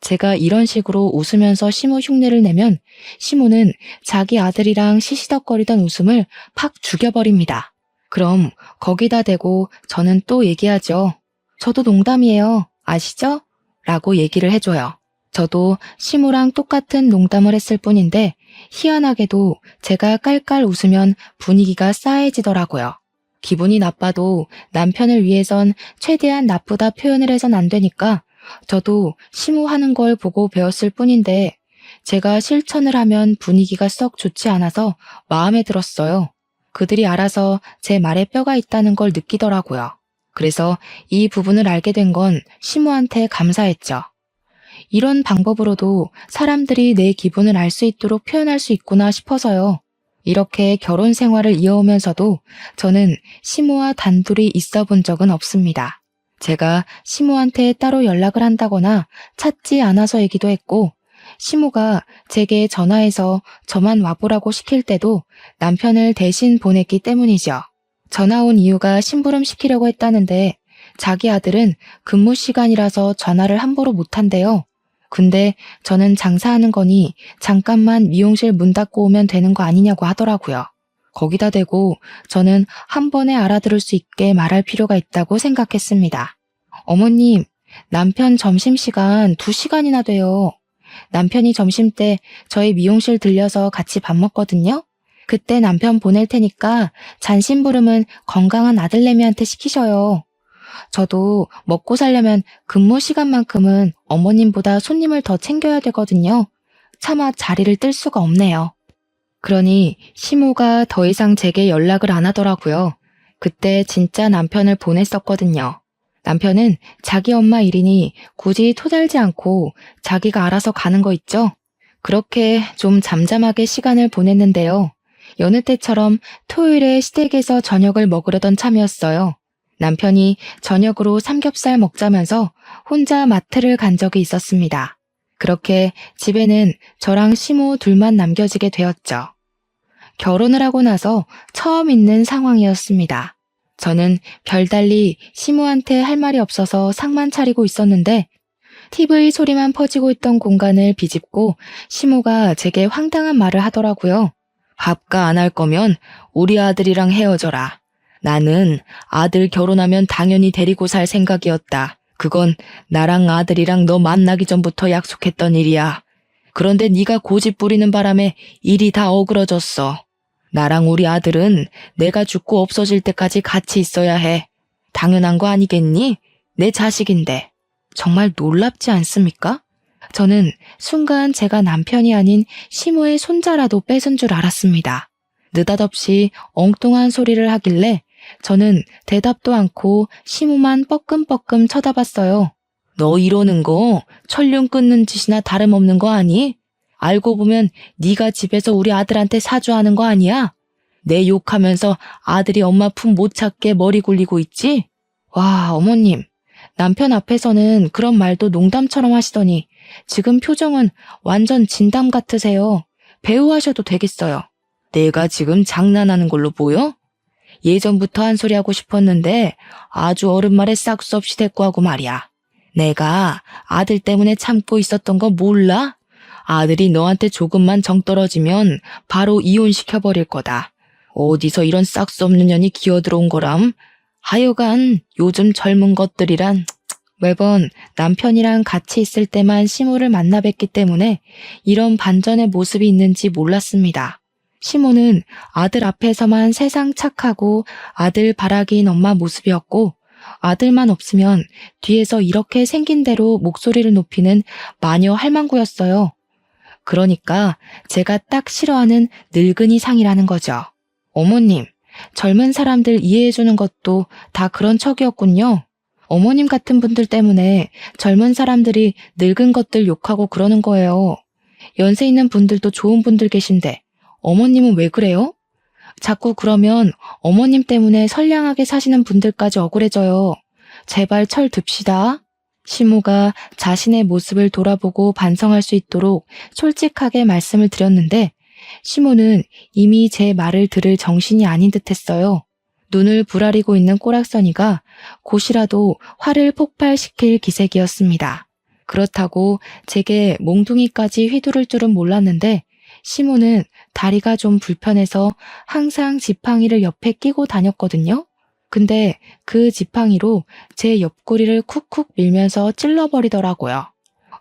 제가 이런 식으로 웃으면서 시모 흉내를 내면 시모는 자기 아들이랑 시시덕거리던 웃음을 팍 죽여버립니다. 그럼 거기다 대고 저는 또 얘기하죠. 저도 농담이에요. 아시죠? 라고 얘기를 해줘요. 저도 시모랑 똑같은 농담을 했을 뿐인데 희한하게도 제가 깔깔 웃으면 분위기가 싸해지더라고요. 기분이 나빠도 남편을 위해선 최대한 나쁘다 표현을 해선 안 되니까 저도 시모 하는 걸 보고 배웠을 뿐인데 제가 실천을 하면 분위기가 썩 좋지 않아서 마음에 들었어요. 그들이 알아서 제 말에 뼈가 있다는 걸 느끼더라고요. 그래서 이 부분을 알게 된 건 시모한테 감사했죠. 이런 방법으로도 사람들이 내 기분을 알 수 있도록 표현할 수 있구나 싶어서요. 이렇게 결혼 생활을 이어오면서도 저는 시모와 단둘이 있어 본 적은 없습니다. 제가 시모한테 따로 연락을 한다거나 찾지 않아서이기도 했고 시모가 제게 전화해서 저만 와보라고 시킬 때도 남편을 대신 보냈기 때문이죠. 전화 온 이유가 심부름 시키려고 했다는데 자기 아들은 근무 시간이라서 전화를 함부로 못한대요. 근데 저는 장사하는 거니 잠깐만 미용실 문 닫고 오면 되는 거 아니냐고 하더라고요. 거기다 대고 저는 한 번에 알아들을 수 있게 말할 필요가 있다고 생각했습니다. 어머님, 남편 점심시간 2시간이나 돼요. 남편이 점심때 저희 미용실 들려서 같이 밥 먹거든요. 그때 남편 보낼 테니까 잔심부름은 건강한 아들내미한테 시키셔요. 저도 먹고 살려면 근무 시간만큼은 어머님보다 손님을 더 챙겨야 되거든요. 차마 자리를 뜰 수가 없네요. 그러니 시모가 더 이상 제게 연락을 안 하더라고요. 그때 진짜 남편을 보냈었거든요. 남편은 자기 엄마 일이니 굳이 토달지 않고 자기가 알아서 가는 거 있죠? 그렇게 좀 잠잠하게 시간을 보냈는데요. 여느 때처럼 토요일에 시댁에서 저녁을 먹으려던 참이었어요. 남편이 저녁으로 삼겹살 먹자면서 혼자 마트를 간 적이 있었습니다. 그렇게 집에는 저랑 시모 둘만 남겨지게 되었죠. 결혼을 하고 나서 처음 있는 상황이었습니다. 저는 별달리 시모한테 할 말이 없어서 상만 차리고 있었는데 TV 소리만 퍼지고 있던 공간을 비집고 시모가 제게 황당한 말을 하더라고요. 밥가 안 할 거면 우리 아들이랑 헤어져라. 나는 아들 결혼하면 당연히 데리고 살 생각이었다. 그건 나랑 아들이랑 너 만나기 전부터 약속했던 일이야. 그런데 네가 고집 부리는 바람에 일이 다 어그러졌어. 나랑 우리 아들은 내가 죽고 없어질 때까지 같이 있어야 해. 당연한 거 아니겠니? 내 자식인데. 정말 놀랍지 않습니까? 저는 순간 제가 남편이 아닌 시모의 손자라도 뺏은 줄 알았습니다. 느닷없이 엉뚱한 소리를 하길래 저는 대답도 않고 시모만 뻐끔뻐끔 쳐다봤어요. 너 이러는 거 천륜 끊는 짓이나 다름없는 거 아니? 알고 보면 네가 집에서 우리 아들한테 사주하는 거 아니야? 내 욕하면서 아들이 엄마 품 못 찾게 머리 굴리고 있지? 와, 어머님. 남편 앞에서는 그런 말도 농담처럼 하시더니 지금 표정은 완전 진담 같으세요. 배우 하셔도 되겠어요. 내가 지금 장난하는 걸로 보여? 예전부터 한 소리 하고 싶었는데 아주 어른 말에 싹수 없이 대꾸하고 말이야. 내가 아들 때문에 참고 있었던 거 몰라? 아들이 너한테 조금만 정 떨어지면 바로 이혼시켜버릴 거다. 어디서 이런 싹수 없는 년이 기어들어온 거람? 하여간 요즘 젊은 것들이란. 매번 남편이랑 같이 있을 때만 시모를 만나 뵙기 때문에 이런 반전의 모습이 있는지 몰랐습니다. 시모는 아들 앞에서만 세상 착하고 아들 바라기인 엄마 모습이었고 아들만 없으면 뒤에서 이렇게 생긴 대로 목소리를 높이는 마녀 할망구였어요. 그러니까 제가 딱 싫어하는 늙은이 상이라는 거죠. 어머님, 젊은 사람들 이해해주는 것도 다 그런 척이었군요. 어머님 같은 분들 때문에 젊은 사람들이 늙은 것들 욕하고 그러는 거예요. 연세 있는 분들도 좋은 분들 계신데 어머님은 왜 그래요? 자꾸 그러면 어머님 때문에 선량하게 사시는 분들까지 억울해져요. 제발 철 듭시다. 시모가 자신의 모습을 돌아보고 반성할 수 있도록 솔직하게 말씀을 드렸는데 시모는 이미 제 말을 들을 정신이 아닌 듯했어요. 눈을 부라리고 있는 꼬락서니가 곧이라도 화를 폭발시킬 기색이었습니다. 그렇다고 제게 몽둥이까지 휘두를 줄은 몰랐는데 시모는 다리가 좀 불편해서 항상 지팡이를 옆에 끼고 다녔거든요. 근데 그 지팡이로 제 옆구리를 쿡쿡 밀면서 찔러버리더라고요.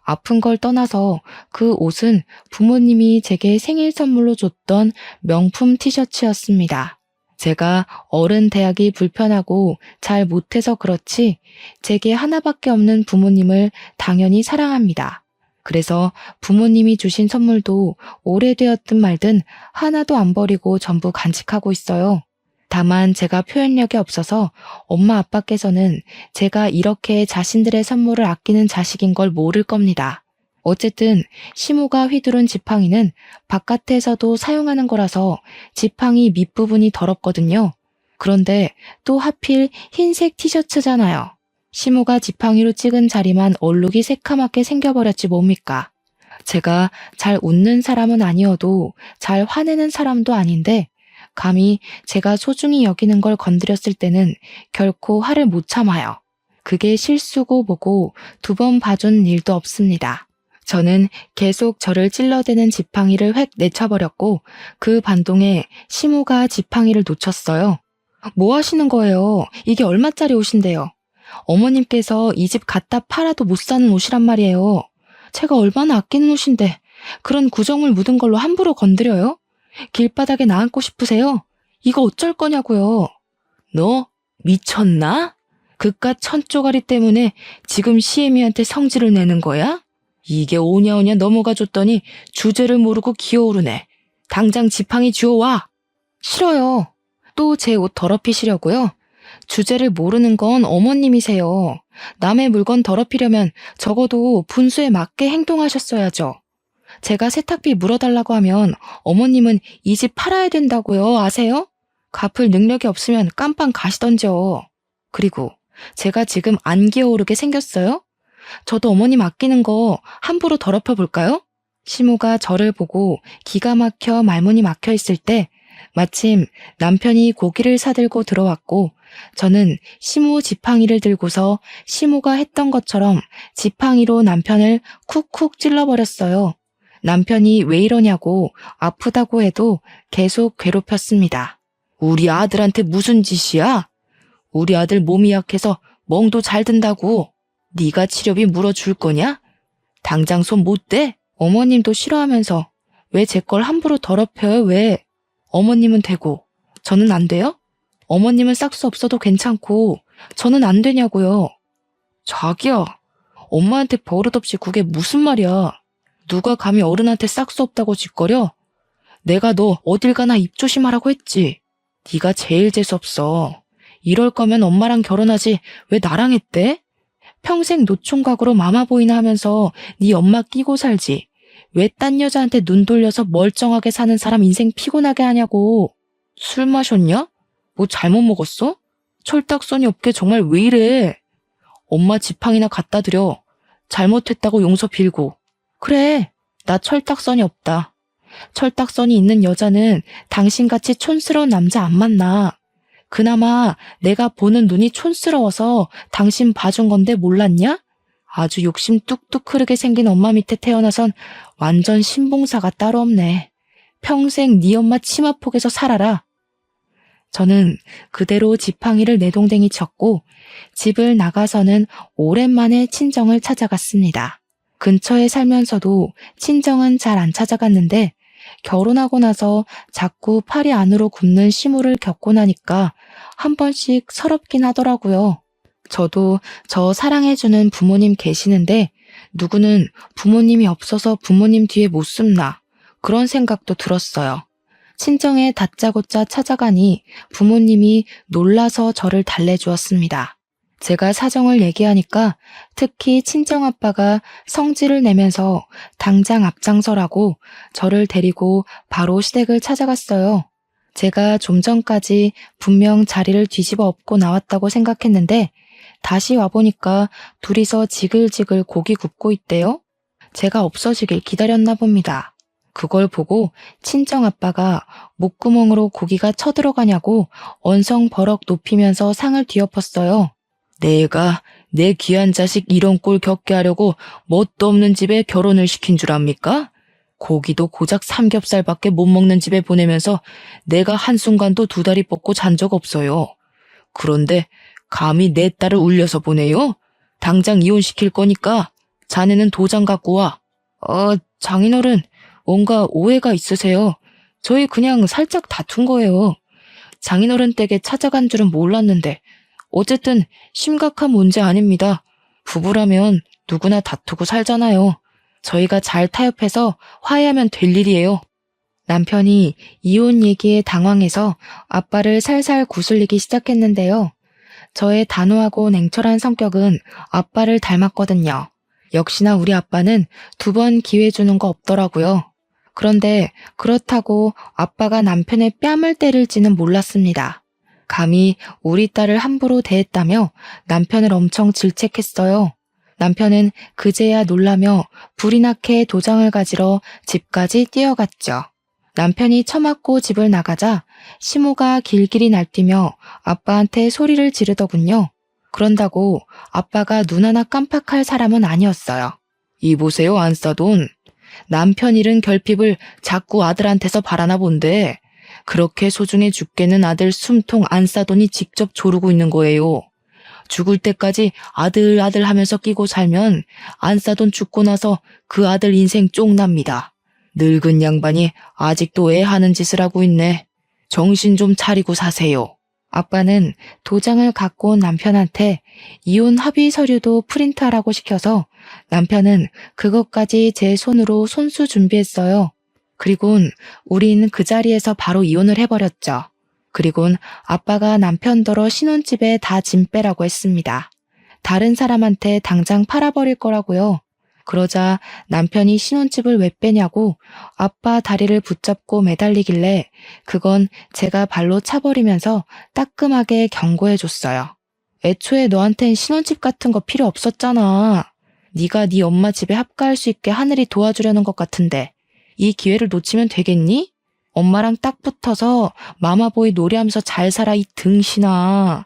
아픈 걸 떠나서 그 옷은 부모님이 제게 생일 선물로 줬던 명품 티셔츠였습니다. 제가 어른 대하기 불편하고 잘 못해서 그렇지 제게 하나밖에 없는 부모님을 당연히 사랑합니다. 그래서 부모님이 주신 선물도 오래되었든 말든 하나도 안 버리고 전부 간직하고 있어요. 다만 제가 표현력이 없어서 엄마 아빠께서는 제가 이렇게 자신들의 선물을 아끼는 자식인 걸 모를 겁니다. 어쨌든 시모가 휘두른 지팡이는 바깥에서도 사용하는 거라서 지팡이 밑부분이 더럽거든요. 그런데 또 하필 흰색 티셔츠잖아요. 시모가 지팡이로 찍은 자리만 얼룩이 새카맣게 생겨버렸지 뭡니까. 제가 잘 웃는 사람은 아니어도 잘 화내는 사람도 아닌데 감히 제가 소중히 여기는 걸 건드렸을 때는 결코 화를 못 참아요. 그게 실수고 뭐고 2번 봐준 일도 없습니다. 저는 계속 저를 찔러대는 지팡이를 획 내쳐버렸고 그 반동에 시모가 지팡이를 놓쳤어요. 뭐 하시는 거예요? 이게 얼마짜리 옷인데요? 어머님께서 이 집 갖다 팔아도 못 사는 옷이란 말이에요. 제가 얼마나 아끼는 옷인데 그런 구정물 묻은 걸로 함부로 건드려요? 길바닥에 놔앉고 싶으세요? 이거 어쩔 거냐고요. 너 미쳤나? 그깟 천쪼가리 때문에 지금 시애미한테 성질을 내는 거야? 이게 오냐오냐 넘어가 줬더니 주제를 모르고 기어오르네. 당장 지팡이 주워와. 싫어요. 또 제 옷 더럽히시려고요? 주제를 모르는 건 어머님이세요. 남의 물건 더럽히려면 적어도 분수에 맞게 행동하셨어야죠. 제가 세탁비 물어달라고 하면 어머님은 이 집 팔아야 된다고요. 아세요? 갚을 능력이 없으면 깜빵 가시던지요. 그리고 제가 지금 안 기어오르게 생겼어요? 저도 어머님 아끼는 거 함부로 더럽혀 볼까요? 시모가 저를 보고 기가 막혀 말문이 막혀 있을 때 마침 남편이 고기를 사들고 들어왔고 저는 시모 지팡이를 들고서 시모가 했던 것처럼 지팡이로 남편을 쿡쿡 찔러버렸어요. 남편이 왜 이러냐고 아프다고 해도 계속 괴롭혔습니다. 우리 아들한테 무슨 짓이야? 우리 아들 몸이 약해서 멍도 잘 든다고. 네가 치료비 물어줄 거냐? 당장 손 못 대? 어머님도 싫어하면서 왜 제 걸 함부로 더럽혀요? 왜? 어머님은 되고 저는 안 돼요? 어머님은 싹수 없어도 괜찮고 저는 안 되냐고요. 자기야, 엄마한테 버릇없이 그게 무슨 말이야. 누가 감히 어른한테 싹수 없다고 짓거려? 내가 너 어딜 가나 입 조심하라고 했지. 네가 제일 재수없어. 이럴 거면 엄마랑 결혼하지 왜 나랑 했대? 평생 노총각으로 마마보이나 하면서 네 엄마 끼고 살지. 왜 딴 여자한테 눈 돌려서 멀쩡하게 사는 사람 인생 피곤하게 하냐고. 술 마셨냐? 뭐 잘못 먹었어? 철딱서니 없게 정말 왜 이래? 엄마 지팡이나 갖다 드려. 잘못했다고 용서 빌고. 그래, 나 철딱서니 없다. 철딱서니 있는 여자는 당신같이 촌스러운 남자 안 만나. 그나마 내가 보는 눈이 촌스러워서 당신 봐준 건데 몰랐냐? 아주 욕심 뚝뚝 흐르게 생긴 엄마 밑에 태어나선 완전 신봉사가 따로 없네. 평생 네 엄마 치마폭에서 살아라. 저는 그대로 지팡이를 내동댕이 쳤고 집을 나가서는 오랜만에 친정을 찾아갔습니다. 근처에 살면서도 친정은 잘 안 찾아갔는데 결혼하고 나서 자꾸 팔이 안으로 굽는 시무를 겪고 나니까 한 번씩 서럽긴 하더라고요. 저도 저 사랑해주는 부모님 계시는데 누구는 부모님이 없어서 부모님 뒤에 못 숨나 그런 생각도 들었어요. 친정에 다짜고짜 찾아가니 부모님이 놀라서 저를 달래주었습니다. 제가 사정을 얘기하니까 특히 친정아빠가 성질을 내면서 당장 앞장서라고 저를 데리고 바로 시댁을 찾아갔어요. 제가 좀 전까지 분명 자리를 뒤집어 엎고 나왔다고 생각했는데 다시 와보니까 둘이서 지글지글 고기 굽고 있대요. 제가 없어지길 기다렸나 봅니다. 그걸 보고 친정아빠가 목구멍으로 고기가 쳐들어가냐고 언성버럭 높이면서 상을 뒤엎었어요. 내가 내 귀한 자식 이런 꼴 겪게 하려고 뭣도 없는 집에 결혼을 시킨 줄 압니까? 고기도 고작 삼겹살밖에 못 먹는 집에 보내면서 내가 한순간도 두 다리 뻗고 잔 적 없어요. 그런데 감히 내 딸을 울려서 보내요? 당장 이혼시킬 거니까 자네는 도장 갖고 와. 장인어른, 뭔가 오해가 있으세요. 저희 그냥 살짝 다툰 거예요. 장인어른 댁에 찾아간 줄은 몰랐는데 어쨌든 심각한 문제 아닙니다. 부부라면 누구나 다투고 살잖아요. 저희가 잘 타협해서 화해하면 될 일이에요. 남편이 이혼 얘기에 당황해서 아빠를 살살 구슬리기 시작했는데요. 저의 단호하고 냉철한 성격은 아빠를 닮았거든요. 역시나 우리 아빠는 2번 기회 주는 거 없더라고요. 그런데 그렇다고 아빠가 남편의 뺨을 때릴지는 몰랐습니다. 감히 우리 딸을 함부로 대했다며 남편을 엄청 질책했어요. 남편은 그제야 놀라며 불이 나게 도장을 가지러 집까지 뛰어갔죠. 남편이 처맞고 집을 나가자 시모가 길길이 날뛰며 아빠한테 소리를 지르더군요. 그런다고 아빠가 눈 하나 깜빡할 사람은 아니었어요. 이보세요, 안싸돈. 남편 잃은 결핍을 자꾸 아들한테서 바라나 본데 그렇게 소중해 죽겠는 아들 숨통 안싸돈이 직접 조르고 있는 거예요. 죽을 때까지 아들 하면서 끼고 살면 안싸돈 죽고 나서 그 아들 인생 쪽납니다. 늙은 양반이 아직도 애 하는 짓을 하고 있네. 정신 좀 차리고 사세요. 아빠는 도장을 갖고 온 남편한테 이혼 합의 서류도 프린트하라고 시켜서 남편은 그것까지 제 손으로 손수 준비했어요. 그리곤 우린 그 자리에서 바로 이혼을 해버렸죠. 그리곤 아빠가 남편더러 신혼집에 다 짐 빼라고 했습니다. 다른 사람한테 당장 팔아버릴 거라고요. 그러자 남편이 신혼집을 왜 빼냐고 아빠 다리를 붙잡고 매달리길래 그건 제가 발로 차버리면서 따끔하게 경고해줬어요. 애초에 너한텐 신혼집 같은 거 필요 없었잖아. 네가 네 엄마 집에 합가할 수 있게 하늘이 도와주려는 것 같은데 이 기회를 놓치면 되겠니? 엄마랑 딱 붙어서 마마보이 놀이하면서 잘 살아 이 등신아.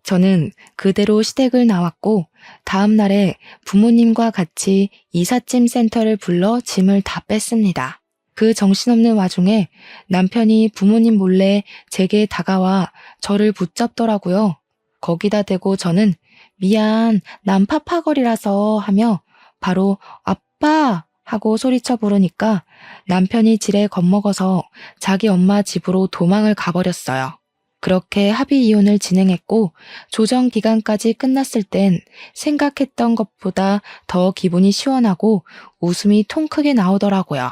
저는 그대로 시댁을 나왔고 다음 날에 부모님과 같이 이삿짐 센터를 불러 짐을 다 뺐습니다. 그 정신없는 와중에 남편이 부모님 몰래 제게 다가와 저를 붙잡더라고요. 거기다 대고 저는 미안, 난 파파거리라서 하며 바로 아빠 하고 소리쳐 부르니까 남편이 지레 겁먹어서 자기 엄마 집으로 도망을 가버렸어요. 그렇게 합의 이혼을 진행했고 조정 기간까지 끝났을 땐 생각했던 것보다 더 기분이 시원하고 웃음이 통 크게 나오더라고요.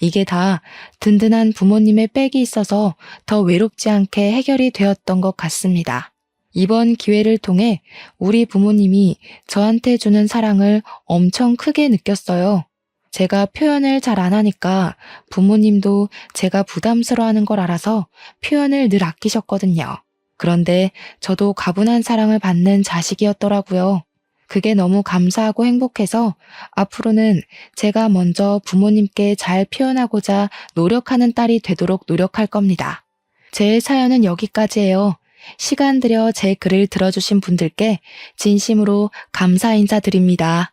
이게 다 든든한 부모님의 백이 있어서 더 외롭지 않게 해결이 되었던 것 같습니다. 이번 기회를 통해 우리 부모님이 저한테 주는 사랑을 엄청 크게 느꼈어요. 제가 표현을 잘 안 하니까 부모님도 제가 부담스러워하는 걸 알아서 표현을 늘 아끼셨거든요. 그런데 저도 가분한 사랑을 받는 자식이었더라고요. 그게 너무 감사하고 행복해서 앞으로는 제가 먼저 부모님께 잘 표현하고자 노력하는 딸이 되도록 노력할 겁니다. 제 사연은 여기까지예요. 시간 들여 제 글을 들어주신 분들께 진심으로 감사 인사드립니다.